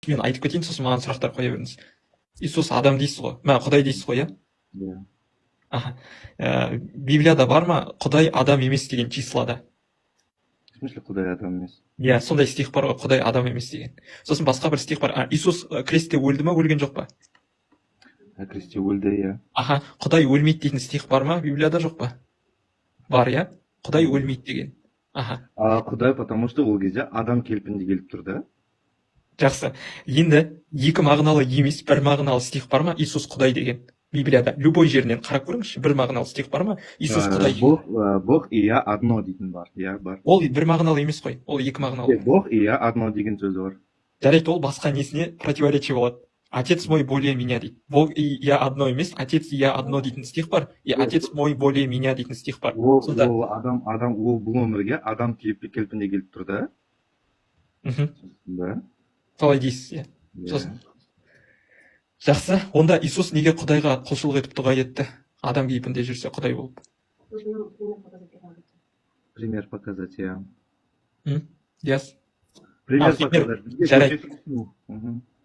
мен айтып кетейін, сосын маған сұрақтар қоя беріңіз. Иисус адам дейсіз ғой, Құдай дейсіз ғой, иә? Иә. Аха. Библияда бар ма Құдай адам емес деген числода? В смысле, Құдай адам емес? Иә, сондай стих бар ғой, Құдай адам емес деген. Сосын басқа бір стих бар. Иисус крестте өлді ма, өлген жоқ па? Кресте өлді, иә. Аха, Құдай өлмейді дейтін стих бар ма? Библияда жоқ па? Бар, иә? Құдай өлмейді деген. Аха. Құдай, потому что ол кезде адам келпінде келіп тұр да. Жақсы. Енді екі мағыналы емес, бір мағыналы стих бар ма? Иисус Құдай деген. Библияда любой жерінен қарап көріңізші, бір мағыналы стих бар ма? Иисус Құдай. Бог и я одно дейтін бар, иә, бар. Ол бір мағыналы емес қой, ол екі мағыналы. Бог и я одно деген сөзі бар. Жарайды, ол басқа несіне противоречие болады. Отец мой более меня дейді. Бог и я одно емес, отец и я одно дейтін стих бар, и отец мой более меня дейтін стих бар. Ол бұл өмірге адам келпінде келіп тұр да. Да. Солай дейсіз, иә. Сосын. Жақсы, онда Иисус неге Құдайға құлшылық етіп дұға етті? Адам кейпінде жүрсе Құдай болып. Пример показать, иә. Yes. Пример показать.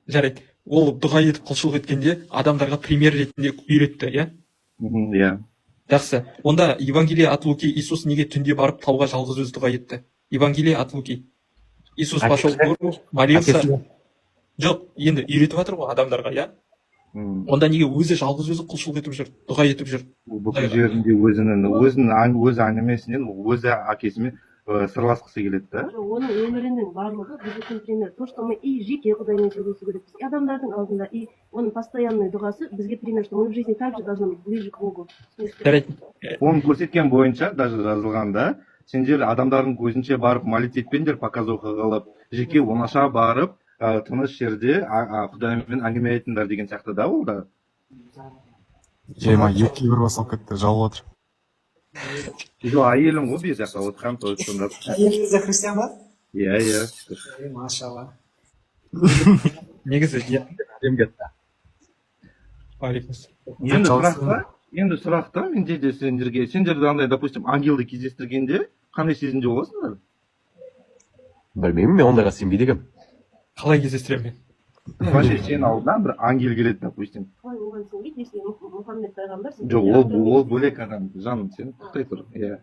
Жарайды. Ол дұға етіп құлшылық еткенде адамдарға пример ретінде үйретті, иә? Иә. Жақсы. Онда Евангелие от Луки Иисус неге түнде барып тауға жалғыз өзі дұға етті? Евангелие от Луки. Иисус пошел в гору, молился. Жоқ, енді үйретіп жатыр ғой адамдарға, иә? Онда неге өзі жалғыз өзі құлшылық етіп жүр, дұға етіп жүр? Бүкіл жерінде өз әңгімесінен, өзі әкесімен сырласқысы келеді да? Оның өмірінің барлығы біз үшін пример. То, что мы и жеке Құдаймен сөйлесу керекпіз, и адамдардың алдында, и оның постоянный дұғасы бізге пример, что мы в жизни также должны быть ближе к Богу. Оның көрсеткен бойынша, даже жазылғанда, сендер адамдардың көзінше барып молитва етпеңдер, показуха қылып, жеке оңаша барып, тыныш жерде Құдаймен әңгіме айтыңдар деген сияқты да ол да. Жема екі бір басылып кетті, жалып отыр. Жоқ, әйелім ғой бе жақта отырған тойсында. Әйеліңіз де христиан ба? Иә. Машалла. Негізі, иә. Енді сұрақта менде де сендерге, андай, допустим, ангелді кездестіргенде қандай сезімде боласыңдар? Білмеймін, мен ондайға сенбейді екенмін. Қалай кездестіремін мен? Вообще сен алдынан бір ангел келеді, допустим. Қалай оған сенбейді, если Мұхаммед пайғамбар. Жоқ, ол бөлек адам, жаным, сен тоқтай тұр. Иә.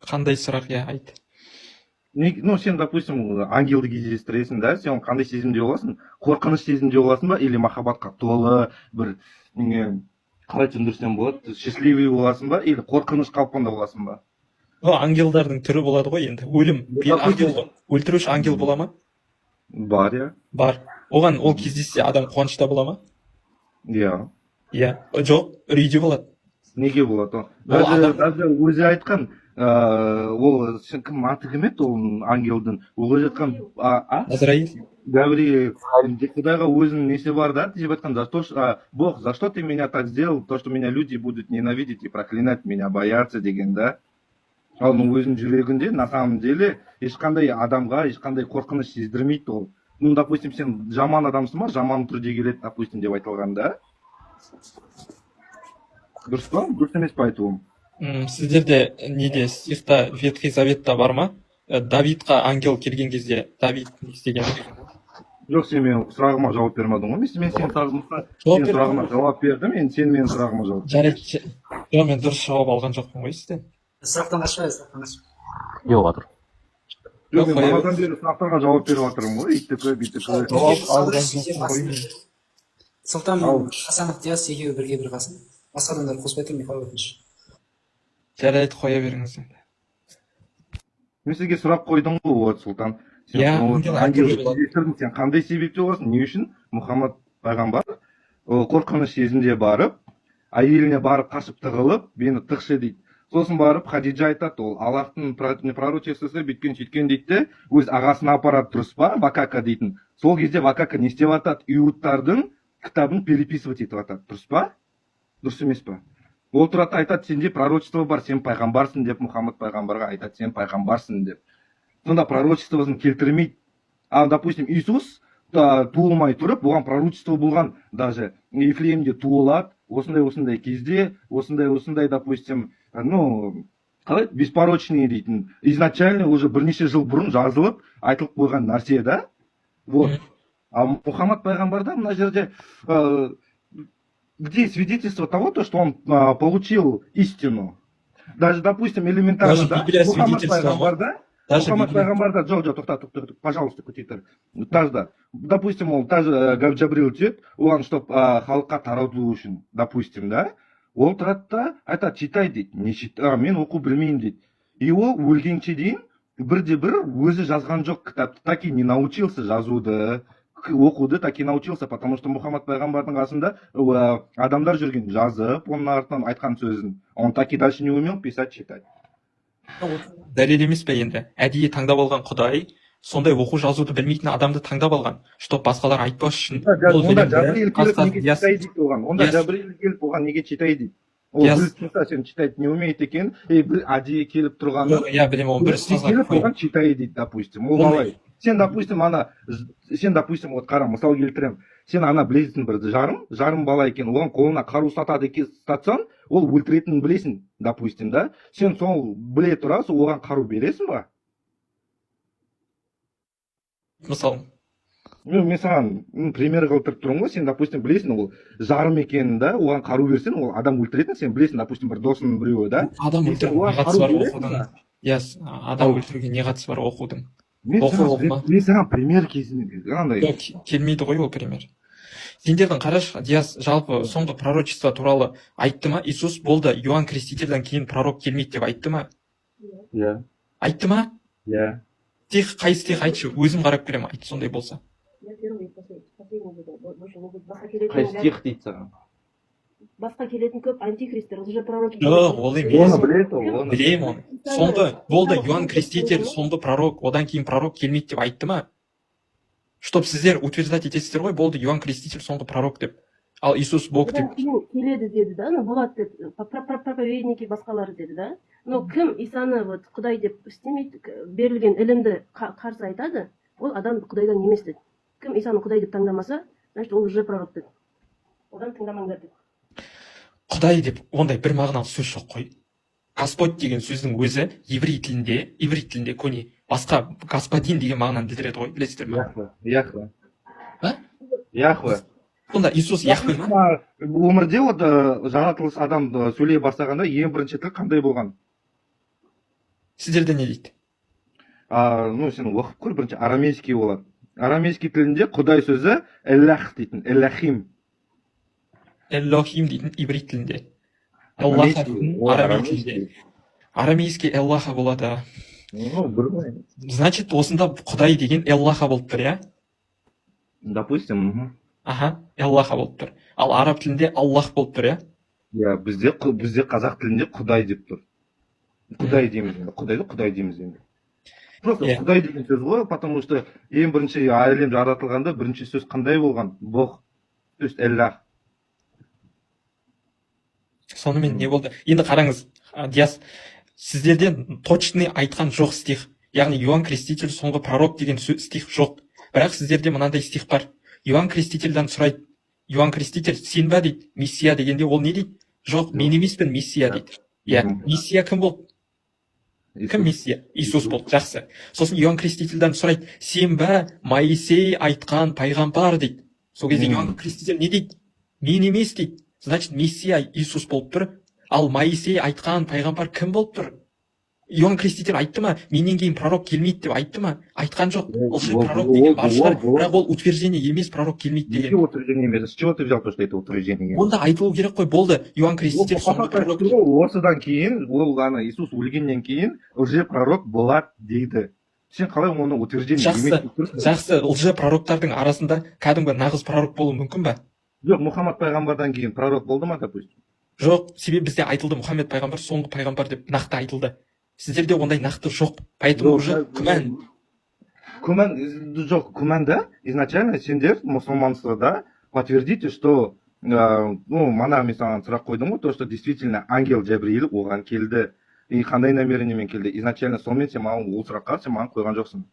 Қандай сұрақ, иә, айт. Ну, сен, допустим, ангелді кездестіресің, да, сен қандай сезімде боласың? Қорқыныш сезімде боласың ба? Или махаббатқа толы, бір, қалай түсіндірсем болады, счастливый боласың ба? Или қорқыныш қалпында боласың ба? Ангелдардың түрі болады ғой енді. Өлім, ангел ғой. Өлтіруші ангел бола ма? Бар, иә. Бар. Оған ол кездессе адам қуанышта бола ма? Иә. Иә. Жоқ, үрейде болады. Неге болады? Даже өзі айтқан, ол кім аты кім еді ол ангелдің? Ол өзі айтқан, Азраил. Гавриил, Құдайға өзінің несі бар да, деп айтқан, Бог, за что ты меня так сделал, то, что меня люди будут ненавидеть и проклинать меня, бояться деген да. Ал өзінің жүрегінде, на самом деле, ешқандай адамға, ешқандай қорқыныш сездірмейді ол. Ну, допустим, сен жаман адамсың ба, жаман түрде келеді, допустим, деп айтылған да. Дұрыс па? Дұрыс емес па айтуым? Сіздерде неде, стихта, Ветхий Заветта бар ма? Давидқа ангел келген кезде, Давид не істеген? Жоқ, сен менің сұрағыма жауап бермедің ғой. Мен сенің сұрағыма жауап бердім, сен менің сұрағыма жауап бердің. Жарайды. Жоқ, мен дұрыс жауап алған жоқпын ғой сізден. Сұрақтан қашпайыз, Не болып жатыр? Жоқ, мен бағадан бері сұрақтарға жауап беріп жатырмын ғой, иттікі, биттікі. Жауап алған жоқпын ғой. Сұлтан мен Хасанов Диас екеуі бірге бір қалсын. Басқа адамдар қоспай тұрмын, қоя өтініш. Жарайды, қоя беріңіз енді. Мен сізге сұрақ қойдым ғой, Сұлтан. Сен қандай себепте боласың? Не үшін Мұхаммад пайғамбар қорқыныш сезімде барып, әйеліне барып қашып тығылып, мені тықшы дейді. Сосын барып Хадиджа айтады, ол Аллахтың пророчествосы бүйткен сөйткен дейді, өз ағасына апарады, дұрыс па, Вакака дейтін. Сол кезде Вакака не істеп жатады? Иудтардың кітабын переписывать етіп жатады, дұрыс па? Дұрыс емес па? Ол тұрады айтады, сенде пророчество бар, сен пайғамбарсың деп, Мұхаммад пайғамбарға айтады, сен пайғамбарсың деп. Сонда пророчествосын келтірмейді. Допустим, Иисус туылмай тұрып, оған пророчество болған, даже Ефлеемде туылады, осындай кезде, осындай, допустим, қалай беспорочный дейтін изначально уже бірнеше жыл бұрын жазылып айтылып қойған нәрсе да. Вот. А Мұхаммад пайғамбарда мына жерде где свидетельство того, то, что он получил истину. Даже, допустим, элементарно, Даже да? Библия Мұхаммад свидетельство. пайғамбарда, Даже Мұхаммад Библия. пайғамбарда, жоқ, тоқта, пожалуйста, көтейтер. Даже, допустим, ол Джабрил түседі, оған, чтоб халыққа тарату үшін, допустим, да? Ол тұрады да, айтады, читай дейді. Не читай, мен оқу білмеймін дейді. И ол өлгенше дейін бірде-бір өзі жазған жоқ кітапты, таки не научился жазуды, оқуды таки научился, потому что Мұхаммад пайғамбардың қасында адамдар жүрген, жазып, оның артынан айтқан сөзін. Он таки дальше не умел писать, читать. Дәлел емес пе енді? Әдейі таңдап алған Құдай сондай оқу жазуды білмейтін адамды таңдап алған, чтоб басқалар айтпас үшін. Онда Джабрил келіп неге читай дейді оған? Онда Джабрил келіп оған неге читай дейді? Ол біліп сен читать не умеет екен, әдейі келіп тұрғаны. Я білем, ол бір ұстазға келіп оған читай дейді, допустим. Ол қалай? Сен, допустим, вот қара, мысал келтірем. Сен ана білесің бір жарым бала екен, оған қолына қару сатсаң, ол өлтіретінін білесің, допустим, да? Сен сол біле тұра, оған қару бересің ба? Мысалы. Мен саған пример қылтырып тұрмын ғой, сен, допустим, білесің, ол жарым екенін, да, оған қару берсең, ол адам өлтіретін, сен білесің, допустим, бір досының біреуі, да? Адам өлтіруге не қатысы бар оқудың? Адам өлтіруге не қатысы бар оқудың? Мен саған пример кезінде келмейді ғой ол пример. Сендердің қарашы, Диас жалпы соңғы пророчество туралы айтты ма? Иисус болды, Иоанн Крестительден кейін пророк келмейді деп айтты ма? Иә. Айтты ма? Иә. Стих, қай стих айтшы, өзім қарап көрем, айтты сондай болса. Қай стих дейді саған? Басқа келетін көп антихристер, лжепророки. Жоқ, ол емес. Оны біледі ол. Білем оны. Соңғы болды, Иоанн Креститель, соңғы пророк, одан кейін пророк келмейді деп айтты ма? Чтоб сіздер утверждать етесіздер ғой, болды, Иоанн Креститель соңғы пророк деп. Ал Иисус Бог деп. Келеді деді да, болады деп, проповедники басқалары деді да. Но кім Исаны Құдай деп істемейді, берілген ілімді қарсы айтады, ол адам Құдайдан емес деді. Кім Исаны Құдай деп таңдамаса, значит ол лжепророк деді. Одан тыңдамаңдар деді. Құдай деп ондай бір мағыналы сөз жоқ қой. Господь деген сөздің өзі еврей тілінде көне басқа господин деген мағынаны білдіреді ғой, білесіздер ме? Яхве. Яхве. Сонда Иисус Яхве ма? Өмірде жаратылыс адам сөйлей бастағанда ең бірінші тіл қандай болған? Сіздерде не дейді? Сен оқып көр, бірінші арамейский болады. Арамейский тілінде Құдай сөзі Эллах дейтін, Эллахим. Эллохим дейтін иврит тілінде. Аллаха дейтін арамей тілінде. Арамейский Эллаха болады. Значит, осында Құдай деген Эллаха болып тұр, я? Допустим. Аха, Эллаха болып тұр. Ал араб тілінде Аллах болып тұр, я? Я, бізде қазақ тілінде Құдай деп тұр. Құдай дейміз енді, Құдайды Құдай дейміз енді. Просто Құдай деген сөз ғой, потому что ең бірінші әлем жаратылғанда бірінші сөз қандай болған? Бог, то есть Эллах. Сонымен не болды? Енді қараңыз, Диас, сіздерден точный айтқан жоқ стих. Яғни Иоанн Креститель соңғы пророк деген стих жоқ. Бірақ сіздерде мынандай стих бар. Иоанн Крестительден сұрайды. Иоанн Креститель сен ба дейді, Мессия дегенде ол не дейді? Жоқ, мен емеспін Мессия дейді. Иә, Мессия кім болды? Кім Мессия? Иисус болды, жақсы. Сосын Иоанн Крестительден сұрайды, сен ба Моисей айтқан пайғамбар дейді. Сол кезде Иоанн Креститель не дейді? Мен емес дейді. Значит, Мессия Иисус болып тұр, ал Моисей айтқан пайғамбар кім болып тұр? Иоанн Креститель айтты ма? Менен кейін пророк келмейді деп айтты ма? Айтқан жоқ. Ол пророк деген бар шығар, бірақ ол утверждение емес, пророк келмейді деген. Ничего утверждение емес. С чего ты взял то, что это утверждение? Онда айтылу керек қой, болды. Иоанн Креститель соңғы пророк. Осыдан кейін, ол Иисус өлгеннен кейін лже пророк болады дейді. Сен қалай оны утверждение емес? Жақсы, лже пророктардың арасында кәдімгі нағыз пророк болуы мүмкін ба? Жоқ, Мұхаммад пайғамбардан кейін пророк болды ма, допустим? Жоқ, себебі бізде айтылды, Мұхаммед пайғамбар соңғы пайғамбар деп нақты айтылды. Сіздерде ондай нақты жоқ, поэтому уже күмән. Күмән да, изначально сендер мұсылмансыз да подтвердите, что, мана мен саған сұрақ қойдым ғой, то, что действительно ангел Джабрил оған келді, и қандай намерениемен келді, изначально сонымен сен маған ол сұраққа сен маған қойған жоқсың.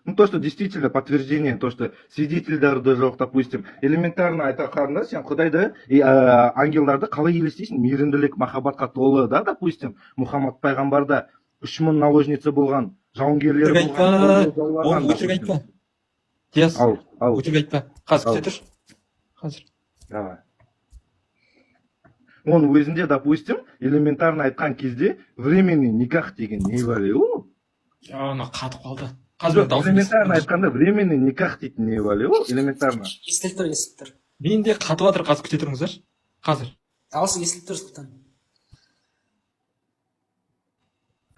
Ну, то, что действительно подтверждение, то, что свидетельдерді жоқ, допустим, элементарно айтқанда, сен Құдайды и ангелдарды қалай елестейсің? Мейірімділік, махаббатқа толы, да, допустим, Мұхаммад пайғамбарда 3000 наложница болған, жауынгерлер Өтірік айтпа, оны өтірік айтпа. Диас, Ал. өтірік айтпа. Қазір күте тұр. Қазір. Давай. Оның өзінде, допустим, элементарно айтқан кезде временный никах деген не бар ол? Ана қатып қалды. Қазір мен даусым Элементарно айтқанда временный никах дейтін не бар ол? Элементарно. естіліп тұр, естіліп тұр. Мен де қатып жатыр, қазір күте тұрыңыздаршы. Қазір. Дауысы естіліп тұр, Сұлтан.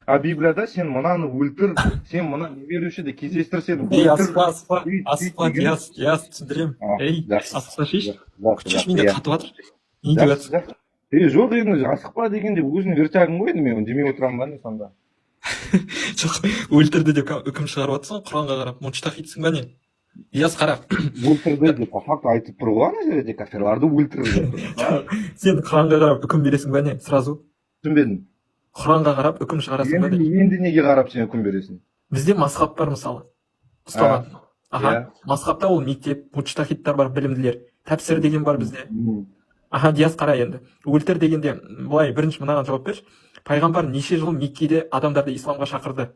А Библияда сен мынаны өлтір, сен мына неверующийді кездестір, сен Ей, асықпа, Диас, түсіндірем. Ей, асықпа шеш. Күтшеш менде қатып жатыр. Не деп жатсың? Жоқ енді асықпа дегенде өзің вертягың ғой енді мен демей отырамын ба не сонда. Жоқ, өлтірді деп үкім шығарып жатсың, Құранға қарап, мұнштахитсің ба не? Диас қара. Өлтірді деп по факту айтып тұр ғой ана жерде кафирларды өлтірді. Сен Құранға қарап үкім бересің ба не? Сразу. Түсінбедім. Құранға қарап үкім шығарасың ба не? Енді неге қарап сен үкім бересің? Бізде мазхаб бар мысалы. Ұстаған. Аха, иә. мазхабта ол мектеп, мұнштахиттар бар, білімділер. Тәпсір деген бар бізде. Аха, Диас қара енді. Өлтір дегенде, былай бірінші мынаған жауап берші. Пайғамбар неше жыл Меккеде адамдарды исламға шақырды?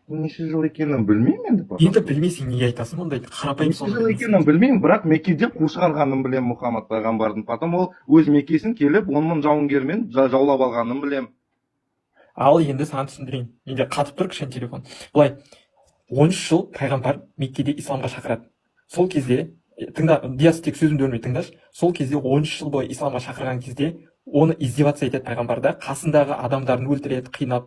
Неше жыл екенін білмеймін енді. Енді білмейсің, неге айтасың ондай қарапайым Неше жыл екенін білмеймін, бірақ Меккеде қу шығарғанын білемін Мұхаммад пайғамбардың. Потом ол өз Меккесін келіп 10 000 жауынгермен жаулап алғанын білемін. Ал енді саған түсіндірейін. Менде қатып тұр кішкене телефон. Былай, 13 жыл пайғамбар Меккеде исламға шақырады. Сол кезде, тыңда, Диас тек сөзімді бөлмей тыңдашы. Сол кезде 13 жыл бойы исламға шақырған кезде оны издеваться етеді пайғамбарда, қасындағы адамдарын өлтіреді, қинап.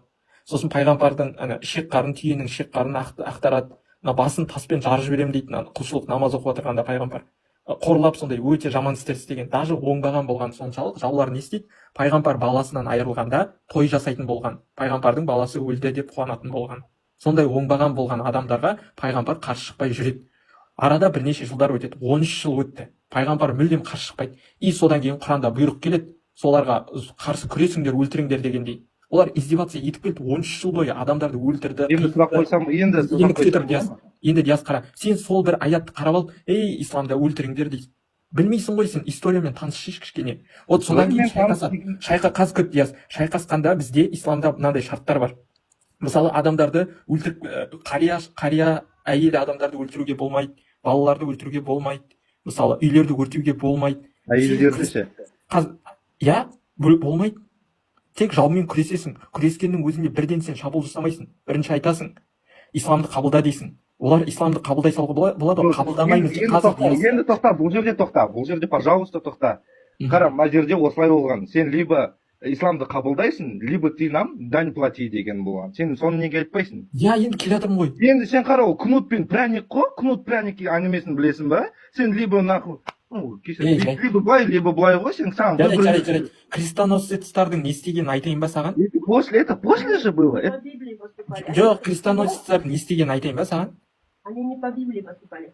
Сосын пайғамбардың ішек қарын, түйенің ішек қарын ақтарады, басын таспен жарып жіберемін дейтін құлшылық намаз оқып отырғанда пайғамбар қорлап сондай өте жаман істер істеген, даже оңбаған болған соншалық жаулар не істейді? Пайғамбар баласынан айырылғанда той жасайтын болған, пайғамбардың баласы өлді деп қуанатын болған. Сондай оңбаған болған адамдарға пайғамбар қарсы шықпай жүреді. Арада бірнеше жылдар өтеді, 13 жыл өтті. Пайғамбар мүлдем қарсы шықпайды. И содан кейін Құранда бұйрық келеді, соларға қарсы күресіңдер, өлтіріңдер дегендей. Олар издеваться етіп келді, 13 жыл бойы адамдарды өлтірді. Енді сұрақ қойсам, енді Диас қара, сен сол бір аятты қарап алып, ей, исламда өлтіріңдер дейсің. Білмейсің ғой сен, историямен танысшы кішкене. Вот содан кейін шайқас Диас. Шайқасқанда бізде исламда мынандай шарттар бар. Мысалы, адамдарды өлтіріп, қария әйел адамдарды өлтіруге болмайды, балаларды өлтіруге болмайды. Мысалы, үйлерді өртеуге болмайды. Әйелдерді ше? Иә, болмайды. Тек жаумен күресесің. Күрескеннің өзінде бірден сен шабуыл жасамайсың. Бірінші айтасың, исламды қабылда дейсің. Олар исламды қабылдай салуға болады, қабылдамаймыз. Енді тоқта, бұл жерде, пожалуйста, тоқта. Қара, мына жерде осылай болған. Сен либо исламды қабылдайсың, либо ты нам дань плати деген болған. Сен соны неге айтпайсың? Я енді келе жатырмын ғой. Енді сен қара, ол кнут пен пряник қой, кнут пряник әңгімесін білесің ба? Сен либо нахуй либо былай ғой, сен саған жарайды. Крестоносецтардың не істегенін айтайын ба саған? Это после же было. Жоқ, крестоносецтардың не істегенін айтайын ба саған? Они не по Библии поступали.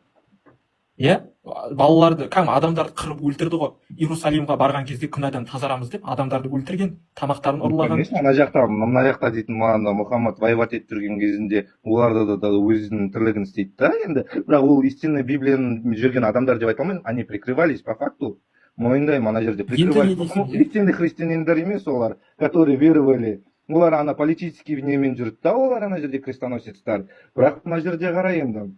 Иә, балаларды, адамдарды қырып өлтірді ғой. Иерусалимға барған кезде күнәдан тазарамыз деп адамдарды өлтірген, тамақтарын ұрлаған. Мына жақта дейтін маған Мұхаммад воевать етіп жүрген кезінде оларды да өзінің тірлігін істейді да енді. Бірақ ол истинно Библияны жүрген адамдар деп айта алмаймын, они прикрывались по факту. Мойындаймын, ана жерде прикрывались. Истинный христиандар емес олар, которые веровали. Олар ана политический немен жүрді да, олар ана жерде крестоносецтар. Бірақ мына жерде қарай енді.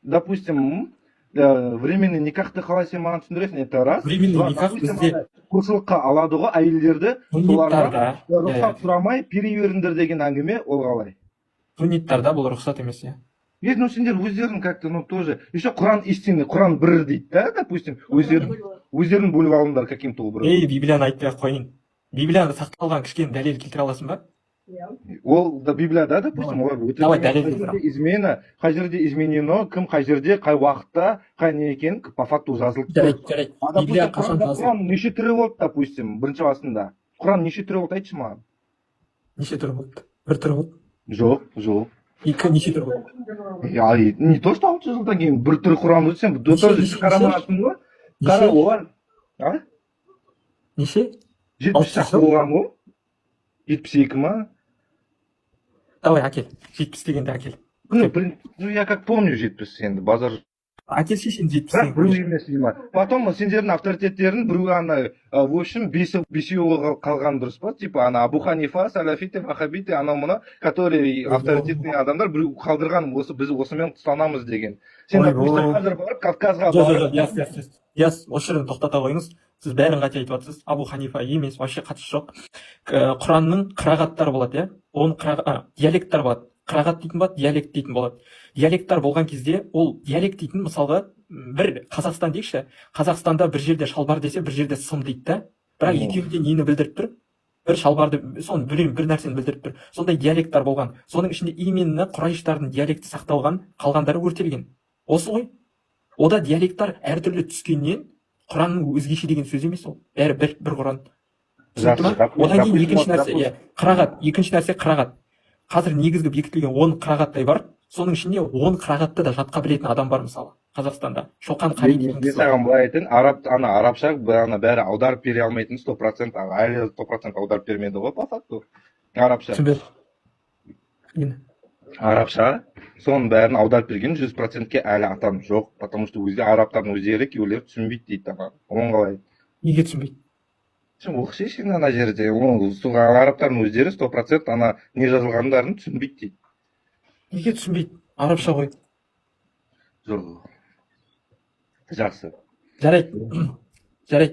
Допустим, временный никахты қалай сен маған түсіндіресің, это раз. Временный никах бізде құлшылыққа алады ғой әйелдерді, соларға рұқсат сұрамай переверіңдер деген әңгіме, ол қалай? Сунниттарда бұл рұқсат емес, иә. Ну сендер өздерің как-то, тоже, еще Құран истинный, Құран бір дейді, да, допустим, өздерін бөліп алыңдар каким-то образом. Ей, Библияны айтпай-ақ қойын. Библияны сақталған кішкене дәлел келтіре аласың ба? Ол да Библияда, допустим, олар измена, қай жерде изменено, кім қай жерде, қай уақытта, қай не екен, по факту жазылып тұр. Жарайды. Библия қашан жазылды? Құран неше түрі болды, допустим, бірінші басында. Құран неше түрі болды, айтшы маған. Неше түрі болды? Бір түрі болды? Жоқ. Екі неше түрі болды? Не то, что 6 жылдан кейін бір түрі Құран болды, сен тоже қарамағансың ғой. Қара олар. Неше? 70 болған ғой. 72 ма? Давай, әкел. 70 дегенді әкел. Ну, я как помню жетпіс енді базар. Әкелші енді 70 Бірақ біреу дегенді. емес деймін. Потом сендердің авторитеттерін біреу в общем, бесеуі қалған дұрыс па? Типа, Абу Ханифа, Салафиты, Вахабиты, мұны, которые авторитетный адамдар біреу қалдырған, біз осымен ұстанамыз деген. Сендер қазір барып Кавказға барып. Яс, осы жерден тоқтата қойыңыз. Сіз бәрін қате айтып жатсыз. Абу Ханифа емес, вообще қатысы жоқ. Құранның қырағаттары болады, иә? Оның диалекттар болады. Қырағат дейтін болады, диалект дейтін болады. Диалекттар болған кезде, ол диалект дейтін мысалға бір Қазақстан дейікші, Қазақстанда бір жерде шалбар десе, бір жерде сым дейді да. Бірақ екеуінде нені білдіріп тұр? Бір шалбарды, соны бір нәрсені білдіріп тұр. Сондай диалекттар болған. Соның ішінде именно Құрайыштардың диалекті сақталған, қалғандары өртелген. Осы ғой. Ода диалекттар әртүрлі түскеннен Құранның өзгеше деген сөз емес ол. Бәрі бір Құран. Одан кейін екінші нәрсе, қырағат. Екінші нәрсе қырағат. Қазір негізгі бекітілген 10 қырағаттай бар. Соның ішінде 10 қырағатты да жатқа білетін адам бар мысалы Қазақстанда. Шоқан Қари деген кісі. Мен саған былай айтайын, арабша бәрі аударып бере алмайтын 100%, әлі 100% аударып бермеді ғой по факту. Арабша. Арабша, соның бәрін аударып берген 100%-ке әлі атам жоқ, потому что арабтардың өздері кейбіреулер түсінбейді дейді. Оның қалай? Неге түсінбейді? Оқшайсың ана жерде, арабтардың өздері 100% не жазылғандарын түсінбейді дейді. Неге түсінбейді? Арабша ғой. Жоқ. Жақсы. Жарайды.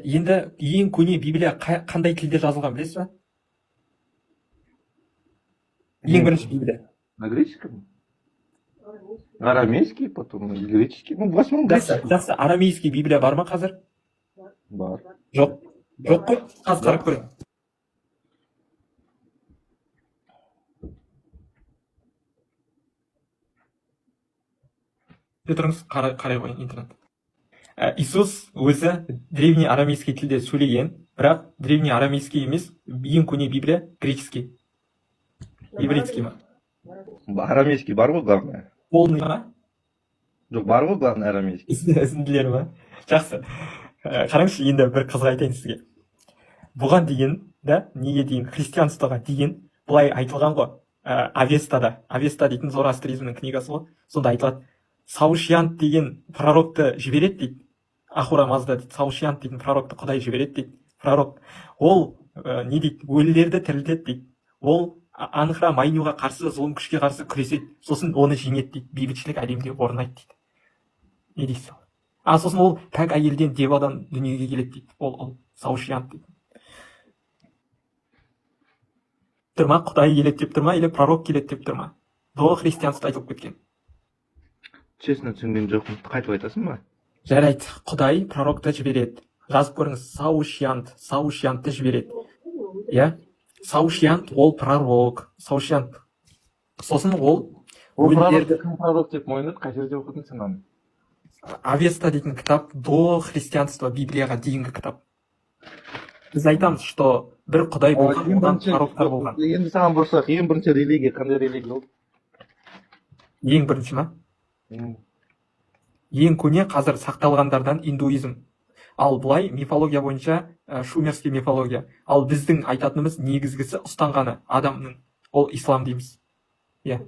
Енді ең көне Библия қандай тілде жазылған білесіз ба? Ең бірінші Библия. На греческом? Арамейский, потом греческий. Ну, в основном греческий. Жақсы, арамейский Библия бар ма қазір? Бар. Жоқ қой, қазір қарап көрейін. Тұрыңыз, қарай қойын интернет. Иисус өзі древний арамейский тілде сөйлеген, бірақ древний арамейский емес, ең көне Библия греческий. Ивритский ма? Арамейский бар ғой, главное. Полный ма? Жоқ, бар ғой, главное, арамейский. Үзінділер ма? Жақсы. Қараңызшы, енді бір қызға айтайын сізге. Бұған дейін, неге дейін, христианствоға дейін, бұлай айтылған ғой, Авеста дейтін зороастризмнің книгасы ғой, сонда айтылады, Саушиант деген пророкты жібереді дейді, Ахура Мазда дейді, Саушиант дейтін пророкты Құдай жібереді дейді, пророк. Ол не дейді, өлілерді тірілтеді дейді, ол Анхра Майнюға қарсы, зұлым күшке қарсы күреседі, сосын оны жеңеді дейді, бейбітшілік әлемде орнайды дейді. Не дейсіз? Сосын ол пәк әйелден девадан дүниеге келеді дейді, ол Саушиант дейді. Тұрма, Құдай келеді деп тұрма, или пророк келеді деп тұрма. До христианство айтылып кеткен. Честно түсінген жоқпын, қайтып айтасың ба? Жарайды, Құдай пророкты жібереді. Жазып көріңіз, Саушиантты жібереді. Иә? Саушиант ол пророк, Саушиант. Сосын ол кім пророк деп мойындады, қай жерде оқыдың сен оны? Авеста дейтін кітап до христианства, Библияға дейінгі кітап. Біз айтамыз, что бір Құдай болған, одан пророктар болған. Енді саған бұрсақ, ең бірінші религия, қандай религия болды? Ең бірінші ма? Ең көне қазір сақталғандардан индуизм. Ал бұлай мифология бойынша шумерский мифология. Ал біздің айтатынымыз негізгісі ұстанғаны адамның. Ол ислам дейміз. Иә.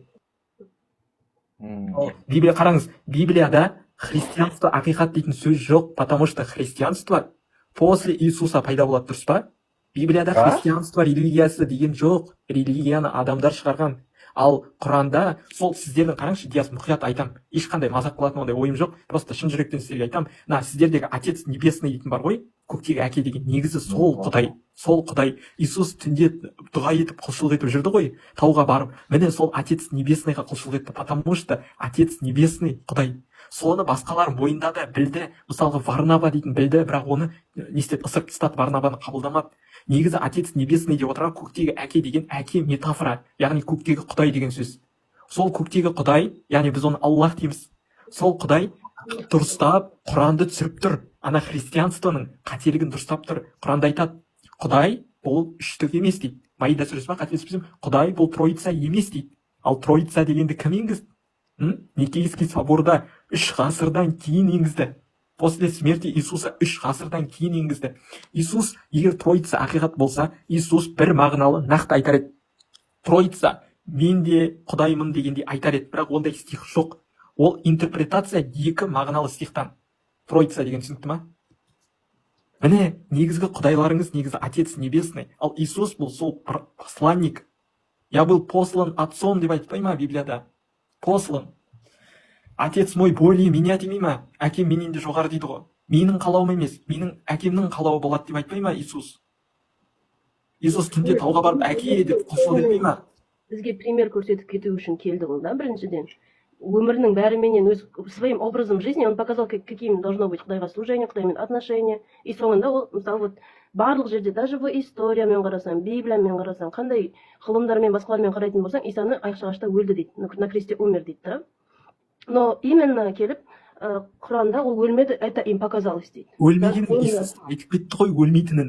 Библия қараңыз, Библияда христианство ақиқат дейтін сөз жоқ, потому что христианство после Иисуса пайда болады, дұрыс па? Библияда христианство религиясы деген жоқ, религияны адамдар шығарған. Ал Құранда сол сіздердің, қараңызшы, Диас, мұқият айтам, ешқандай мазақ қылатын ондай ойым жоқ, просто шын жүректен сіздерге айтам, сіздердегі Отец Небесный дейтін бар ғой, көктегі әке деген, негізі сол Құдай. Иисус түнде дұға етіп құлшылық етіп жүрді ғой, тауға барып, міне сол Отец Небесныйға құлшылық етті, потому что Отец Небесный Құдай. Соны басқалар мойындады, білді, мысалға Варнава дейтін білді, бірақ оны не істеді, ысырып тастады, Варнаваны қабылдамады. Негізі Отец Небесный деп отырған көктегі әке деген әке метафора, яғни көктегі Құдай деген сөз. Сол көктегі Құдай, яғни біз оны Аллах дейміз. Сол Құдай дұрыстап, Құранды түсіріп тұр. Ана христианствоның қателігін дұрыстап тұр. Құранда айтады, Құдай бұл үштік емес дейді. Маида сүресі ма, қателеспесем, Құдай бұл троица емес дейді. Ал троица дегенді кім енгізді? Никейский соборда 3 ғасырдан кейін енгізді. После смерти Иисуса 3 ғасырдан кейін енгізді. Иисус, егер троица ақиқат болса, Иисус бір мағыналы нақты айтар еді. Троица мен де құдаймын дегендей айтар еді, бірақ ондай стих жоқ. Ол интерпретация екі мағыналы стихтан. Троица деген түсінікті ма? Міне, негізгі құдайларыңыз негізі Отец Небесный, ал Иисус бұл сол посланник. Я был послан отцом деп айтпай ма Библияда? Послан. Отец мой более меня демей ма? Әкем менен де жоғары дейді ғой. Менің қалауым емес, менің әкемнің қалауы болады деп айтпай ма Иисус? Иисус түнде тауға барып әке деп қосыла бермей ма? Бізге пример көрсетіп кету үшін келді ол, да, біріншіден. Өмірінің бәріменен өз своим образом жизни он показал, каким должно быть Құдайға служение, Құдаймен отношения. И соңында ол, мысалы, вот, барлық жерде, даже в историямен қарасаң, Библиямен қарасаң, қандай ғылымдармен, басқалармен қарайтын болсаң, Исаны аяқшағашта өлді дейді, на кресте умер дейді, да. Но именно келіп, Құранда ол өлмеді, это им показалось дейді. Өлмегенін Иисус айтып кетті ғой, өлмейтінін.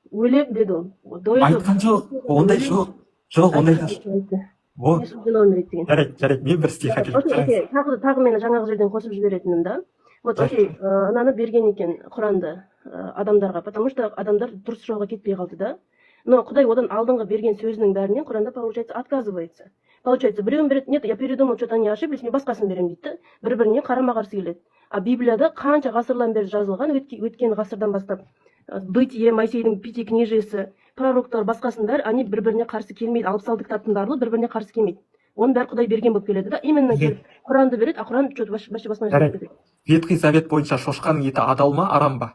Өледі деді ол. Айтқан жоқ, ондай жоқ. Жоқ, ондай жоқ. Вот. Жарайды, мен бір стих әкеліп тұрайын. Тағы мені жаңағы жерден қосып жіберетінім, да. Вот окей, ананы берген екен Құранды адамдарға, потому что адамдар дұрыс жолға кетпей қалды, да. Но Құдай одан алдыңғы берген сөзінің бәрінен Құранда, получается, отказывается. Получается, біреуін береді, нет, я передумал, что-то они ошиблись, мен басқасын беремін дейді, бір-біріне қарама-қарсы келеді. А Библияда қанша ғасырлан бері жазылған, өткен ғасырдан бастап, Бытие, Моисейдің Пятикнижиесі, пророктар, басқасын бәрі, они бір-біріне қарсы келмейді, 66 кітаптың барлығы бір-біріне қарсы келмейді. Оның бәрі Құдай берген болып келеді, да, именно келіп Құранды береді, а Құран что-то вообще басқа нәрсе кетеді. Ветхий Завет бойынша шошқаның еті адал ма, арам ба?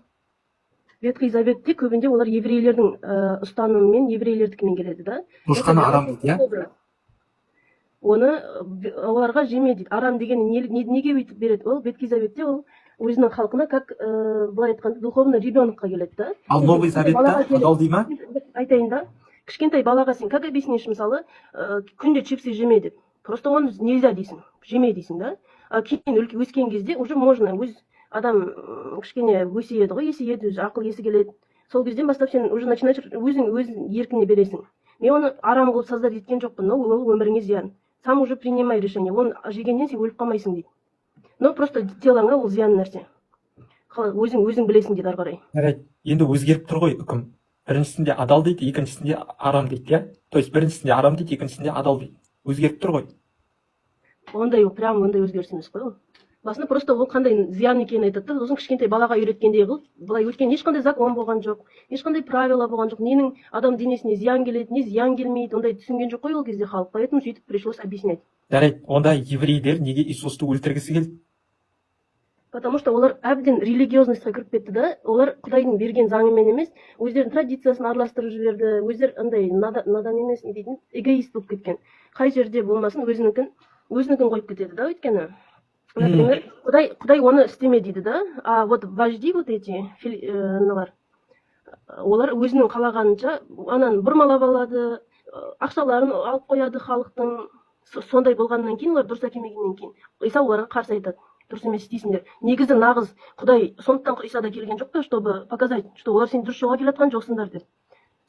Ветхий Заветте көбінде олар еврейлердің ұстанымымен, еврейлердікімен келеді, да. Шошқаны арам дейді, иә? Оны оларға жеме дейді. Арам деген неге өйтіп береді? Ол Ветхий Заветте ол өзінің халқына как былай айтқанда духовно ребенокқа келеді, да. Ал Новый Заветта адал дей ма? Айтайын, да. Кішкентай балаға сен как объяснишь, мысалы, күнде чипсы жеме деп. Просто оны нельзя дейсің, жеме дейсің, да. Кейін өскен кезде уже можно, өз адам кішкене өсиеді ғой, есейеді, ақыл есі келеді. Сол кезден бастап сен уже начинаешь өзің еркіне бересің. Мен оны арам қылып создать еткен жоқпын, но ол өміріңе зиян. Сам уже принимай решение. Оны жегеннен сен өліп қалмайсың дейді. Но просто телаңа ол зиян нәрсе. Өзің білесің дейді ары қарай. Жарайды. Енді өзгеріп тұр ғой үкім. Біріншісінде адал дейді, екіншісінде арам дейді, иә? То есть біріншісінде арам дейді, екіншісінде адал дейді. Өзгеріп тұр ғой. Ондай прям ондай өзгеріс емес қой ол. Басында просто ол қандай зиян екенін айтады да, сосын кішкентай балаға үйреткендей қылып, былай өткен ешқандай закон болған жоқ, ешқандай правила болған жоқ, ненің адам денесіне зиян келеді, не зиян келмейді, ондай түсінген жоқ қой ол кезде халық, поэтому сөйтіп пришлось объяснять. Жарайды, онда еврейлер неге Иисусты өлтіргісі келді? Потому что олар әбден религиозностьқа кіріп кетті да, олар Құдайдың берген заңымен емес, өздерінің традициясын араластырып жіберді, өздері андай надан емес, не дейтін, эгоист болып кеткен. Қай жерде болмасын өзінікін қойып кетеді да, өйткені. Например, Құдай оны істеме дейді да, а вот вожди вот эти, олар өзінің қалағанынша ананы бұрмалап алады, ақшаларын алып қояды халықтың, сондай болғаннан кейін, олар дұрыс әкелмегеннен кейін. Иса оларға қарсы айтады, дұрыс емес істейсіңдер. Негізі нағыз Құдай сондықтан Иса да келген жоқ та, чтобы показать, что олар сен дұрыс жолға келатқан жоқсыңдар деп.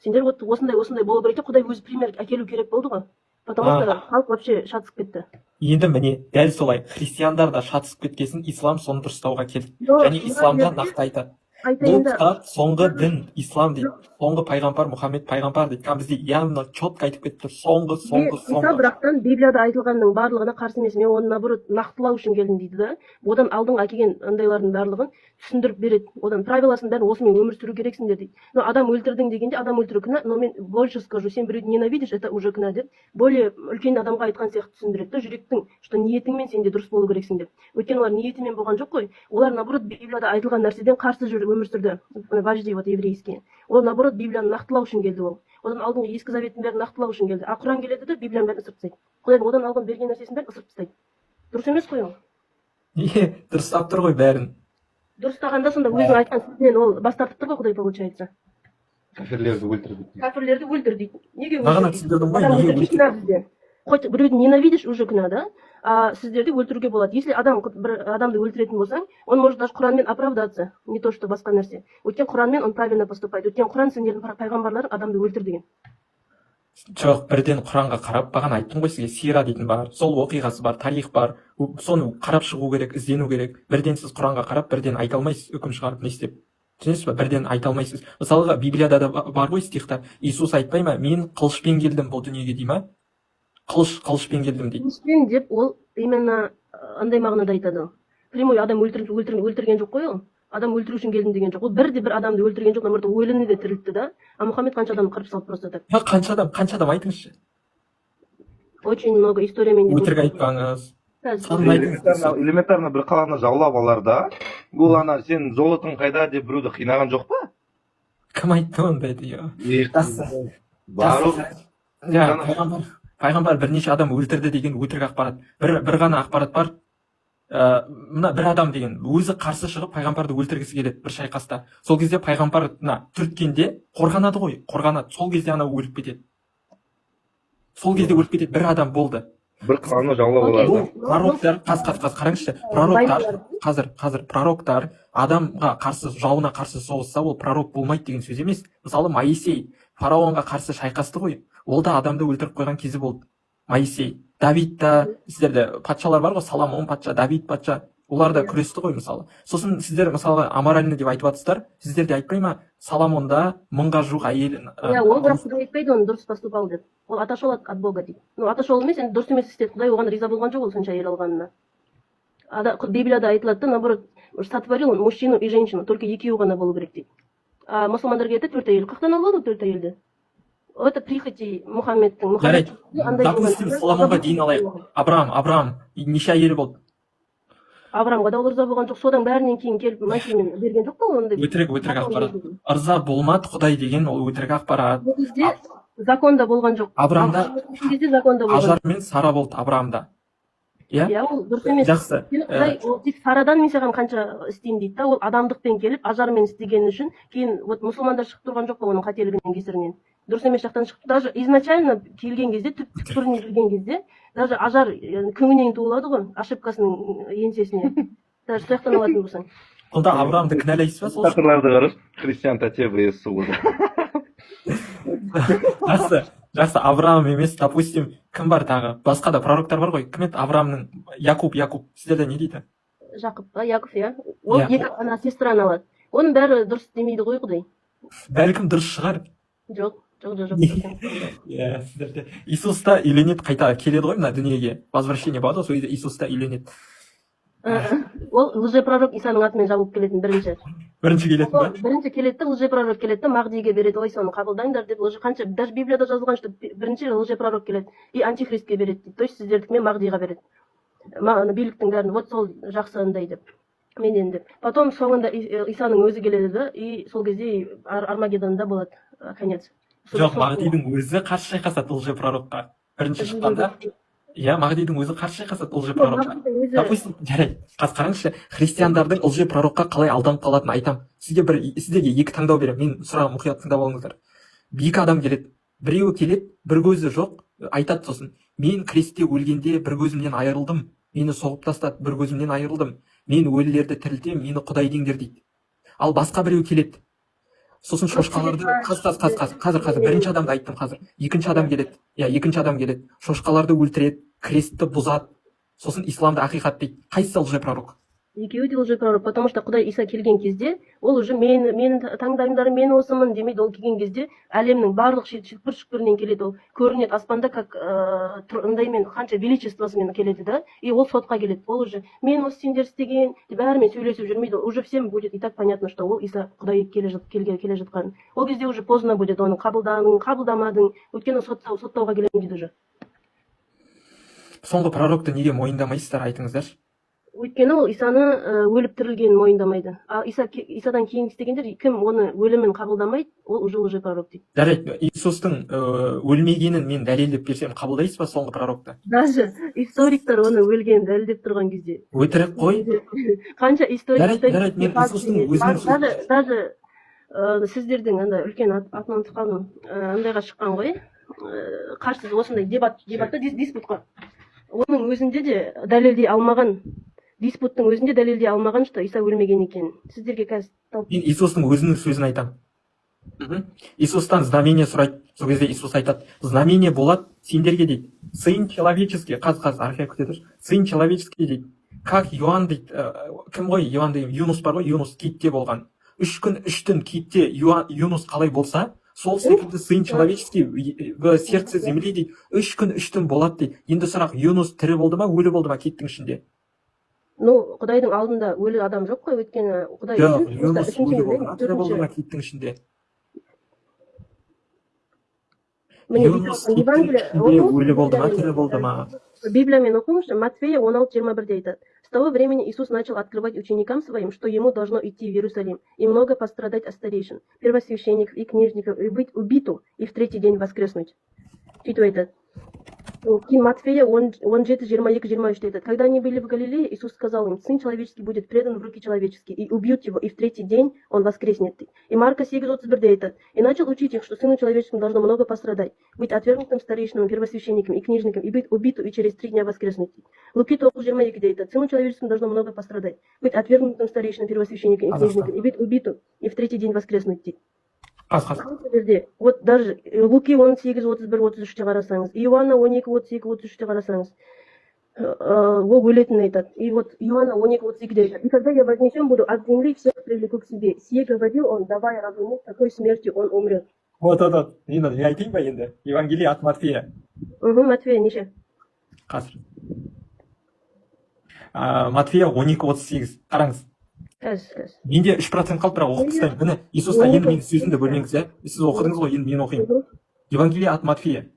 Сендер вот осындай болу керек, Құдай өзі пример әкелу керек болды ғой. Потому что халық вообще шатысып кетті. Енді міне, дәл солай, христиандар да шатысып кеткесін, ислам соны дұрыстауға келді. Және исламда нақты айтады. Бұл кітап соңғы дін, ислам дейді. Соңғы пайғамбар, Мұхаммед пайғамбар дейді. Бізде явно четко айтып кетті. Соңғы. Иса бірақтан Библияда айтылғанның барлығына қарсы емес, мен оны наоборот нақтылау үшін келдім дейді да. Одан алдың әкелген андайлардың барлығын түсіндіріп береді. Одан правиласын бәрін осымен өмір сүру керексіңдер дейді. Но адам өлтірдің дегенде адам өлтіру күнә, но мен больше скажу, сен біреуді ненавидишь, это уже күнә деп, более үлкен адамға айтқан сияқты түсіндіреді да, жүректің, что ниетіңмен сен де дұрыс болу керексің деп. Өйткені олар ниетімен болған жоқ қой. Олар наоборот Библияда айтылған нәрседен қарсы жүріп өмір сүрді. Вожди вот еврейские. Ол наоборот Библияны нақтылау үшін келді ол. Одан алдыңғы ескі заветтің бәрін нақтылау үшін келді. А Құран келеді де Библияның бәрін ысырып тастайды. Құдайдың одан алған берген нәрсесін бәрін ысырып тастайды. Дұрыс емес қой ол. Дұрыстап тұр ғой бәрін. Дұрыстағанда сонда өзің айтқан сөзінен ол бас тартып тұр ғой Құдай, получается. Кәфірлерді өлтір дейді. Кәфірлерді өлтір дейді. Неге Мағына түсіндірдім ғой, неге өлтір? Хоть біреуді ненавидишь, уже күнә, да? А сіздерді өлтіруге болады. Если бір адамды өлтіретін болсаң, он может даже Құранмен оправдаться, не то что басқа нәрсе. Өйткені Құранмен он правильно поступает. Өйткені Құран сендердің пайғамбарларың адамды өлтір деген. Жоқ, бірден Құранға қарап, бағана айттым ғой сізге, сира дейтін бар, сол оқиғасы бар, тарих бар, соны қарап шығу керек, іздену керек. Бірден сіз Құранға қарап, бірден айта алмайсыз, үкім шығарып не істеп. Түсінесіз ба? Бірден айта алмайсыз. Мысалға Библияда да бар ғой стихта, Иисус айтпай ма, мен қылышпен келдім бұл дүниеге дей ма? қылышпен келдім дейді. Қылышпен деп ол именно андай мағынада айтады ол. Прямой адам өлтірген жоқ қой ол. Адам өлтіру үшін келдім деген жоқ. Ол бірде бір адамды өлтірген жоқ, наоборот өліні де тірілтті да. А Мұхаммед қанша адамды қырып салды просто так. Қанша адам айтыңызшы. Очень много историямен. Өтірік айтпаңыз. Санын айтыңыз. Элементарно бір қаланы жаулап аларда, бұл ана сен золотың қайда деп біреуді қинаған жоқ па? Кім айтты ондайды? Бару. Пайғамбар бірнеше адам өлтірді деген өтірік ақпарат. Бір ғана ақпарат бар. Мына бір адам деген өзі қарсы шығып пайғамбарды өлтіргісі келеді бір шайқаста. Сол кезде пайғамбарына түрткенде қорғанады ғой, қорғанады. Сол кезде анау өліп кетеді. Сол кезде өліп кетеді. Бір адам болды. Бір қаланы жаулап аларда. Пророктар, қараңызшы, қазір пророктар адамға қарсы, жауына қарсы соғысса, ол пророк болмайды деген сөз емес. Мысалы, Моисей фараонға қарсы шайқасты ғой, ол да адамды өлтіріп қойған кезі болды. Моисей, Давид та, сіздерде патшалар бар ғой, Соломон патша, Давид патша, олар да күресті ғой мысалы. Сосын сіздер мысалға аморальный деп айтып жатсыздар, сіздер де айтпай ма, Соломонда 1000-ға жуық әйел. Ол бірақ Құдай айтпайды оны дұрыс поступал деп. Ол отошел от Бога дейді. Отошел емес, енді дұрыс емес істеді. Құдай оған риза болған жоқ ол сонша әйел алғанына. Библияда айтылады, наоборот, сотворил он мужчину и женщину, только екеуі ғана болу керек дейді. А мұсылмандарга айтады 4 әйел. Қақтан алады 4 әйелді? Это прихоти Мұхаммедтің. Допустим, Соломонға дейін алайық. Абрам, неше әйелі болды? Авраамға да ол ырза болған жоқ, содан бәрінен кейін келіп мәселені берген жоқ па ондай. Өтірік ақпарат. Ырза болмады Құдай деген ол өтірік ақпарат. Бұл кезде законда болған жоқ. Абрамда Ажар мен Сара болды Абрамда. Иә, ол дұрыс емес. Жақсы. Ол тек Сарадан мен саған қанша істеймін дейді да, ол адамдықпен келіп Ажармен істеген үшін кейін вот мұсылмандар шығып тұрған жоқ па оның қателігінен кесірінен. Дұрыс емес жақтан шығып, даже изначально келген кезде, түкпіріне келген кезде, даже Ажар көңінен туылады ғой, ошибкасының еңсесіне. Даже сояқтан алатын болсаң. Онда Абрамды кінәлайсыз ба сол? Тақырларды қараш, христиан тәте vs суы. Жақсы, Авраам емес, допустим, кім бар тағы? Басқа да пророктар бар ғой. Кім еді Авраамның? Якуб. Сіздерде не дейді? Жақып па, Яков, иә. Ол екі ана сестраны алады. Оның бәрі дұрыс демейді ғой Құдай. Бәлкім дұрыс шығар. Жоқ. Сіздерде Иисус та үйленеді, қайта келеді ғой мына дүниеге. Возвращение болады ғой, сол кезде Иисус та үйленеді. Ол лжепророк Исаның атымен жабылып келетін бірінші. Бірінші келетін ба? Бірінші келеді, лжепророк келеді, Мағдиге береді, ой соны қабылдаңдар деп, қанша даже Библияда жазылған, что бірінші лжепророк келеді и антихристке береді дейді. То есть сіздердікімен Мағдиға береді. Биліктің бәрін, вот сол жақсы андай деп. Менен деп. Потом соңында Исаның өзі келеді и сол кезде Армагеддонда болады конец. Жоқ, Мағдидің өзі қарсы шайқасады лжепророкқа. Бірінші шыққанда. Иә, Мағдидің өзі қарсы шайқасады лжепророкқа. Допустим, жарайды, қараңызшы, христиандардың лжепророкқа қалай алданып қалатынын айтам. Сіздерге екі таңдау беремін. Мен сұрағым мұқият тыңдап алыңыздар. Екі адам келеді. Біреуі келеді, бір көзі жоқ, айтады сосын. Мен крестте өлгенде бір көзімнен айырылдым. Мені соғып тастады, бір көзімнен айырылдым. Мен өлілерді тірілтем, мені Құдай деңдер дейді. Ал басқа біреу келеді. Сосын шошқаларды қазір бірінші адамды айттым қазір. Екінші адам келеді. Шошқаларды өлтіреді, крестті бұзады. Сосын исламды ақиқат дейді. Қайсысы лжепророк? Екеуі де лжепророк, потому что Құдай Иса келген кезде, ол уже мен таңдаймдар, мен осымын демейді. Ол келген кезде әлемнің барлық шүкпір-шүкпірінен келеді. Ол көрінеді аспанда как андаймен қанша величествосымен келеді да, и ол сотқа келеді. Ол уже мен осы сендер істеген деп бәрімен сөйлесіп жүрмейді. Уже всем будет и так понятно, что ол Иса Құдай келе жатқан. Ол кезде уже поздно будет, оны қабылдамадың, өйткені соттауға келемін дейді уже. Соңғы пророкты неге мойындамайсыздар, айтыңыздаршы. Өйткені ол Исаны өліп тірілгенін мойындамайды. Ал Исадан кейін істегендер, кім оны өлімін қабылдамайды, ол уже лжепророк дейді. Жарайды, Иисустың өлмегенін мен дәлелдеп берсем, қабылдайсыз ба соңғы пророкты? Даже историктер оны өлгенін дәлелдеп тұрған кезде. Өтірік қой. Қанша историктер. Жарайды, мен Иисустың өзінің даже сіздердің андай үлкен атынан қалдым, андайға шыққан ғой. Қарсы осындай дебатта диспутқа. Оның өзінде де дәлелдей алмаған, диспуттың өзінде дәлелдей алмаған, что Иса өлмеген екен. Сіздерге қазір мен Иисустың өзінің сөзін айтам. Иисустан знамение сұрайды. Сол кезде Иисус айтады, знамение болады сендерге дейді. Сын человеческий, қазір архив күтеді. Сын человеческий дейді. Как Иоанн дейді, кім ғой Иоанн деймін, Юнус бар ғой, Юнус китте болған. 3 күн 3 түн китте Юнус қалай болса, сол секілді сын человеческий в сердце земли дейді, 3 күн 3 түн болады дейді. Енді сұрақ, Юнус тірі болды ма, өлі болды ма киттің ішінде? Ну, Құдайдың алдында өлі адам жоқ қой, өйткені Құдай Жоқ, үшін Юнус үшінші өлі болды міндет, ма, тірі болды ма төртінші. киттің ішінде? Міне Юнус киттің Евангелие ішінде өлі болды ма, тірі болды ма? Библиямен оқыңызшы, Матфея 16:21 айтады. С того времени Иисус начал открывать ученикам своим, что ему должно идти в Иерусалим и много пострадать от старейшин, первосвященников и книжников, и быть убиту, и в третий день воскреснуть. Сөйтіп айтады. Кейін Матфея 17:22-23 айтады. Когда они были в Галилее, Иисус сказал им: Сын человеческий будет предан в руки человеческие, и убьют его, и в третий день он воскреснет. И Марка 7:31 айтады. И начал учить их, что Сыну человеческому должно много пострадать, быть отвергнутым старейшинам, первосвященникам и книжникам, и быть убиту, и через 3 дня воскреснуть. Луки 9:22 айтады. Сыну человеческому должно много пострадать, быть отвергнутым старейшинам, первосвященникам и книжникам, и быть убиту, и в третий день воскреснуть. Вот даже Луки 18:31-33 қарасаңыз, Иоанна 12:32-33 қарасаңыз, ол өлетінін айтады. И вот Иоанна 12:32 айтады. И когда я вознесен буду от земли, всех привлеку к себе. Сие говорил он, давая разуметь, какой смертью он умрет. Вот. Енді не айтайын ба енді? Евангелие от Матфея. Матфея неше? Қазір. Матфея 12:38. Қараңыз. Менде 3% қалды, бірақ оқып тастаймын. Міне, Иисусқа енді менің сөзімді бөлмеңіз, иә? Сіз оқыдыңыз ғой, енді мен оқимын. Евангелие от Матфея.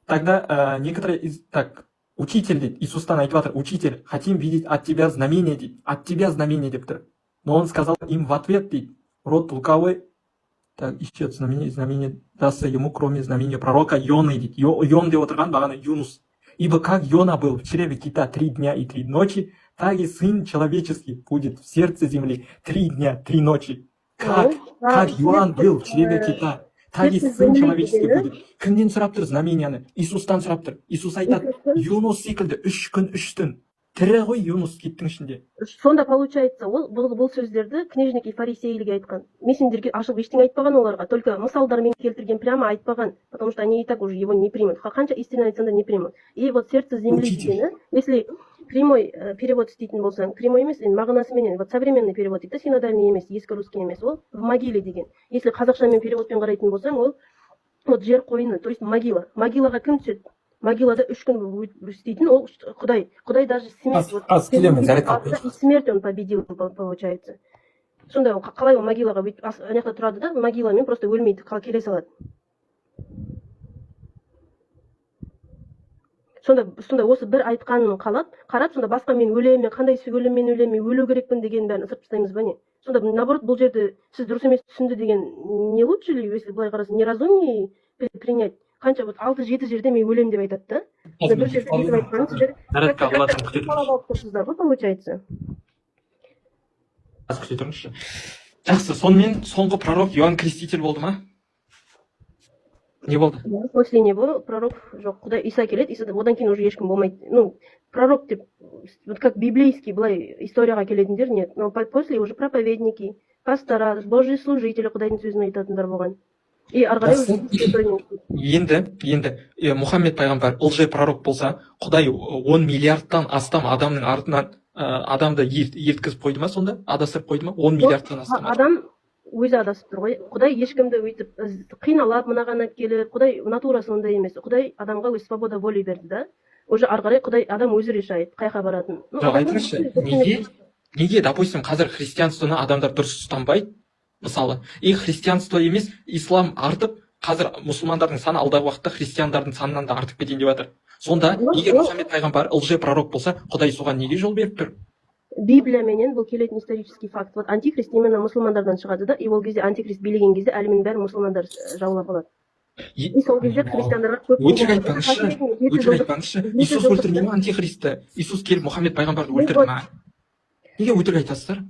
Тогда некоторые так, учитель дейді, Иисустан айтып жатыр, учитель, хотим видеть от тебя знамение дейді, от тебя знамение деп тұр. Но он сказал им в ответ дейді, род лукавый, так, ищет знамение дастся ему, кроме знамения пророка Йоны дейді. Йон деп отырған бағана Юнус. Ибо как Йона был в чреве кита 3 дня и 3 ночи, так и Сын Человеческий будет в сердце земли 3 дня, 3 ночи. Как Иоанн был в чреве кита, так и Сын Человеческий будет. Кімден сұрап тұр знаменияны? Иисустан сұрап тұр. Иисус айтады, Юнус секілді 3 күн 3 түн. Тірі ғой Юнус киттің ішінде. Сонда получается, бұл сөздерді книжник и фарисейлерге айтқан. Мен сендерге ашып ештеңе айтпаған оларға, только мысалдармен келтірген, прямо айтпаған, потому что они и так уже его не примут. Қанша истина айтсаң да не примут. И вот сердце земли дегені, если прямой перевод істейтін болсаң, прямой емес, мағынасыменен, вот современный перевод дейді, синодальный емес, ескі русский емес, ол в могиле деген. Если қазақшамен переводпен қарайтын болсаң, ол вот жер қойны, то есть могила. Могилаға кім түседі? Могилада 3 күн істейтін, ол Құдай. Құдай даже смерть. Смерть он победил, получается. Сонда қалай ол могилаға аяқта тұрады да, могиламен просто өлмейді, келе салады. Сонда осы бір айтқанын қарап, сонда басқа мен өлемін, қандай өліммен өлемін, өлу керекпін деген бәрін ысырып тастаймыз ба не? Сонда наоборот бұл жерде сіз дұрыс емес түсінді деген не лучше ли, если былай қарасаң, неразумнее принять? Қанша вот 6-7 жерде мен өлем деп айтады да? Бір жерде бүйтіп айтқан, сіздер қалап тұрсыздар ғой, получается. Күте тұрыңызшы. Жақсы, сонымен соңғы пророк Иоанн Креститель болды ма? Не болды? После него пророк жоқ. Құдай Иса келеді, одан кейін уже ешкім болмайды. Ну, пророк деп, вот как библейский былай историяға келетіндер нет. Но после уже проповедники, пастора, божий служители Құдайдың сөзін айтатындар болған. И арғарай енді Мұхаммед пайғамбар лжи пророк болса, Құдай 10 миллиардтан астам адамның артынан адамды ерткізіп қойды ма сонда? Адастырып қойды ма? 10 миллиардтан астам адам өзі адасып тұр ғой. Құдай ешкімді өйтіп қиналап мынаған келіп, Құдай натурасы ондай емес. Құдай адамға өз свобода воли берді да. Уже арғарай Құдай адам өзі решает, қайқа баратын. Жоқ, айтыңызшы, неге, допустим, қазір христианствоны адамдар дұрыс ұстанбайды? Мысалы, христианство емес, ислам артып, қазір мұсылмандардың саны алдағы уақытта христиандардың санынан да артып кетейін деп жатыр. Сонда, егер Мұхаммед пайғамбар лжи пророк болса, Құдай соған неге жол беріп тұр? Библияменен бұл келетін исторический факт. Вот антихрист именно мұсылмандардан шығады да, и ол кезде антихрист билеген кезде әлемнің бәрі мұсылмандар жаулап алады. И сол кезде христиандарға көп өтірік айтпаңызшы. Иисус өлтірмей ма антихристті? Иисус келіп Мұхаммед пайғамбарды өлтірді ма? Неге өтірік айтасыздар?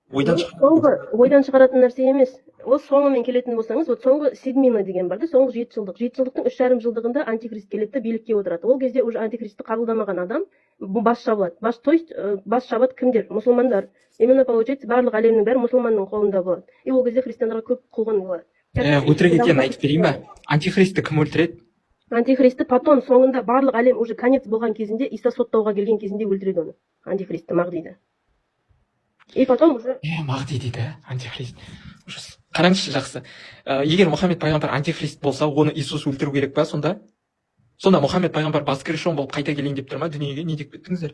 Ойдан шығаратын нәрсе емес. Ол соңымен келетін болсаңыз, вот соңғы седмина деген бар да, соңғы 7 жылдық. 7 жылдықтың 3,5 жылдығында антихрист келеді, билікке отырады. Ол кезде уже антихристті қабылдамаған адам бас шабылады. То есть бас шабады кімдер? Мұсылмандар. Именно получается, барлық әлемнің бәрі мұсылманның қолында болады. И ол кезде христиандарға көп қуғын болады. Өтірік екенін айтып берейін ба? Антихристті кім өлтіреді? Антихристті потом соңында барлық әлем уже конец болған кезінде, Иса соттауға келген кезінде өлтіреді оны. Антихристті Мағдиді. И потом уже... Мағди дейді, антихрист. қараңызшы жақсы. Егер Мұхаммед пайғамбар антихрист болса, оны Иисус өлтіру керек па сонда? Сонда Мұхаммед пайғамбар баскрешон болып қайта келейін деп тұр ма дүниеге? Не деп кеттіңіздер?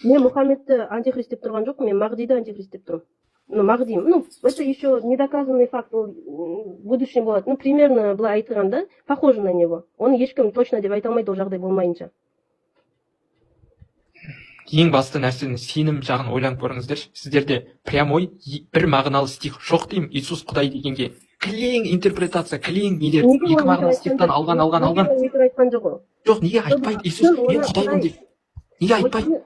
Мен Мұхаммедті антихрист деп тұрған жоқпын, мен Мағдиді антихрист деп тұрмын. Ну, Мағди, это еще недоказанный факт, ол в будущем болады. Примерно былай айтқанда, похоже на него. Оны ешкім точно деп айта алмайды ол жағдай болмайынша. Ең басты нәрсені сенім жағын ойланып көріңіздерші. Сіздерде прямой бір мағыналы стих жоқ деймін. Иисус Құдай дегенге кілең интерпретация, кілең нелер, екі мағыналы стихтан алған. Өйтіп айтқан жоқ ол. Жоқ, неге айтпайды Иисус, мен Құдаймын деп? Неге айтпайды?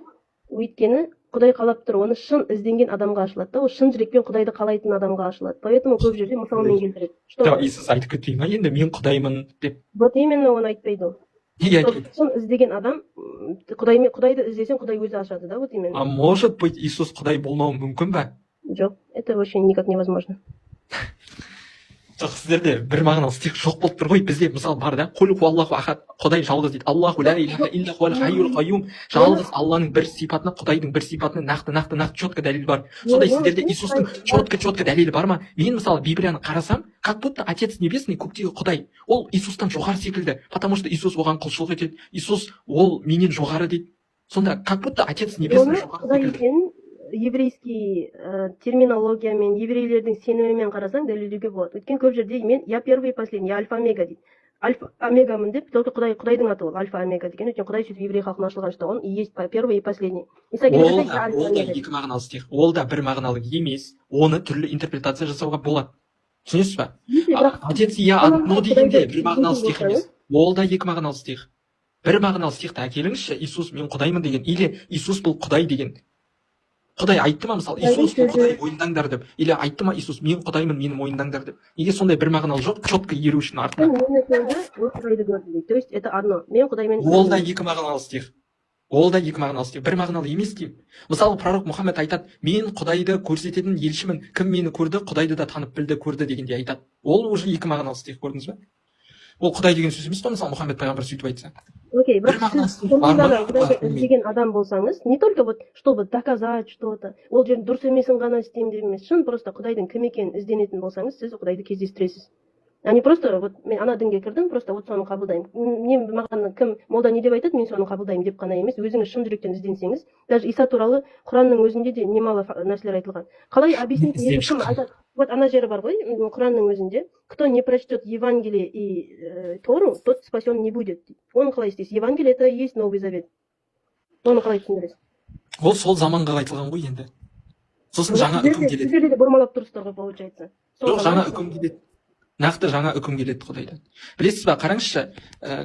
Өйткені Құдай қалап тұр, оны шын ізденген адамға ашылады да, ол шын жүрекпен Құдайды қалайтын адамға ашылады. Поэтому көп жерде мысалмен келтіреді. Жоқ, Иисус айтып кетпей ма енді мен Құдаймын деп? Вот именно оны айтпайды ол. Неге айтпайды? Шын іздеген адам Құдайды іздесең Құдай өзі ашады да, вот именно. А может быть Иисус Құдай болмауы мүмкін ба? Жоқ, это вообще никак невозможно. Жоқ, сіздерде бір мағыналы стих жоқ болып тұр ғой. Бізде мысалы бар да, құл хуаллаху ахад, Құдай жалғыз дейді. Аллаху ла илаха илля хуал хайюл қайюм. Жалғыз Алланың бір сипатына, Құдайдың бір сипатына нақты четко дәлел бар. Сондай сіздерде Иисустың четко дәлелі бар ма? Мен мысалы Библияны қарасам, как будто Отец Небесный, көктегі Құдай, ол Иисустан жоғары секілді, потому что Иисус оған құлшылық етеді. Иисус ол менен жоғары дейді. Сонда как будто Отец Небесный жоғары секілді. Еврейский терминологиямен, еврейлердің сенімімен қарасаң дәлелдеуге болады. Өйткені көп жерде я первый и последний, я альфа-омега дейді. Альфа-омегамын деп, только Құдайдың аты ол, альфа-омега деген. Өйткені Құдай сөйтіп еврей халқына ашылған что он и есть первый и последний. Ол да екі мағыналы стих, ол да бір мағыналы емес, оны түрлі интерпретация жасауға болады. Түсінесіз ба? Отец я одно дегенде бір мағыналы стих емес. Ол да екі мағыналы стих. Бір мағыналы стихті әкеліңізші, Иисус мен Құдаймын деген, или Иисус бұл Құдай деген. Құдай айтты ма мысалы, Иисус Құдай мойындаңдар деп, или айтты ма Иисус мен Құдаймын, мені мойындаңдар деп? Неге сондай бір мағыналы жоқ, четко еру үшін артынан? То есть это одно. Мен Құдаймен. Ол да екі мағыналы стих. Ол да екі мағыналы стих. Бір мағыналы емес деймін. Мысалы пророк Мұхаммед айтады, мен Құдайды көрсететін елшімін, кім мені көрді, Құдайды да танып білді, көрді дегенде айтады. Ол уже екі мағыналы стих, көрдіңіз ба? Ол Құдай деген сөз емес па, мысалы Мұхаммед пайғамбар сөйтіп айтса? Окей, бірақ сіз Құдайды іздеген адам болсаңыз, не только вот чтобы доказать что-то, ол жердің дұрыс емесін ғана істеймін деп емес, шын просто Құдайдың кім екенін ізденетін болсаңыз, сіз Құдайды кездестіресіз. А не просто вот мен ана дінге кірдім, просто вот соны қабылдаймын. Маған кім молда не деп айтады, мен соны қабылдаймын деп қана емес, өзіңіз шын жүректен ізденсеңіз, даже Иса туралы Құранның өзінде де немало нәрселер айтылған. Қалай объяснить, кім айтады? Вот ана жері бар ғой, Құранның өзінде, кто не прочтет Евангелие и Тору, тот спасен не будет. Оны қалай істейсіз? Евангелие это и есть Новый Завет. Оны қалай түсіндіресіз? Ол сол заманға айтылған ғой енді. Сосын жаңа үкім келеді. Сіздерде де бұрмалап тұрсыздар ғой, получается. Жоқ, жаңа үкім келеді. Нақты жаңа үкім келеді Құдайдан. Білесіз ба, қараңызшы,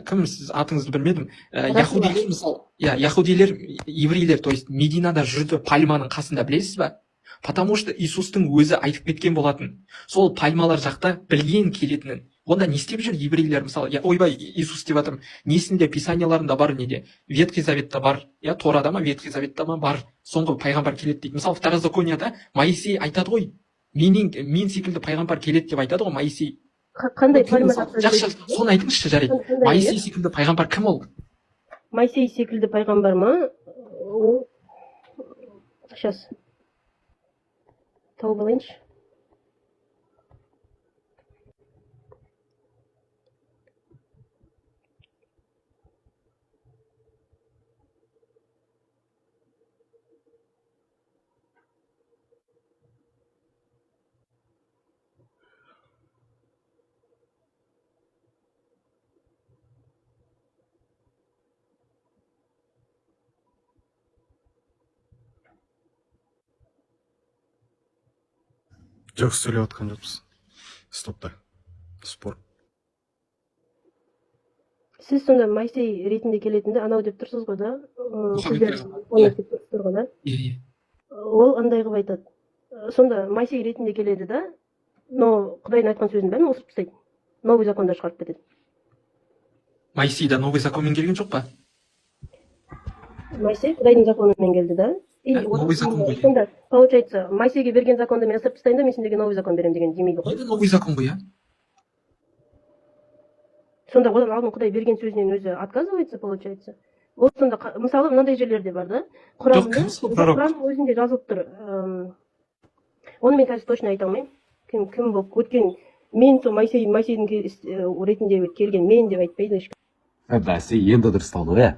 кім сіз атыңызды білмедім. Яхудилер мысалы, яхудилер, еврейлер, то есть Мединада жүрді пальманың қасында, білесіз ба? Потому что Иисустың өзі айтып кеткен болатын. Сол пальмалар жақта білген келетінін. Онда не істеп жүр еврейлер, мысалы, ойбай, Иисус деп атым, несінде писанияларында бар, неде? Ветхий Заветта бар, Торада ма, Ветхий Заветта ма бар, соңғы пайғамбар келеді дейді. Мысалы, Второзаконияда Моисей айтады ғой, мен секілді пайғамбар келеді деп айтады ғой Моисей. Қандай пальма? Жақсы, соны айтыңызшы, жарайды. Моисей секілді пайғамбар кім ол? Моисей секілді пайғамбар ма? Сейчас. Тауып алайыншы. Жоқ, сөйлеп отқан жоқпыз. Стопта. Спор. Сіз сонда Моисей ретінде келетінде анау деп тұрсыз ғой да? Ол андай қылып айтады. Сонда Моисей ретінде келеді да, но Құдайдың айтқан сөзін бәрін осып тастайды. Новый законда шығарып кетеді. Моисей да новый законмен келген жоқ па? Моисей Құдайдың законымен келді да? Новый закон ғой. Сонда, получается, Моисейге берген законды мен ысырып тастайын да, мен сендерге новый закон беремін деген демейді ғой. Это новый закон ғой, Сонда одан алдын Құдай берген сөзінен өзі отказывается, получается. Вот сонда, мысалы, мынандай жерлерде бар да? Құранның өзінде жазылып тұр. Оны мен қазір точно айта алмаймын. кім болып өткен мен сол майсейдің ретінде келген мен деп айтпайды ешкім. Бәсе, енді дұрысталды, иә.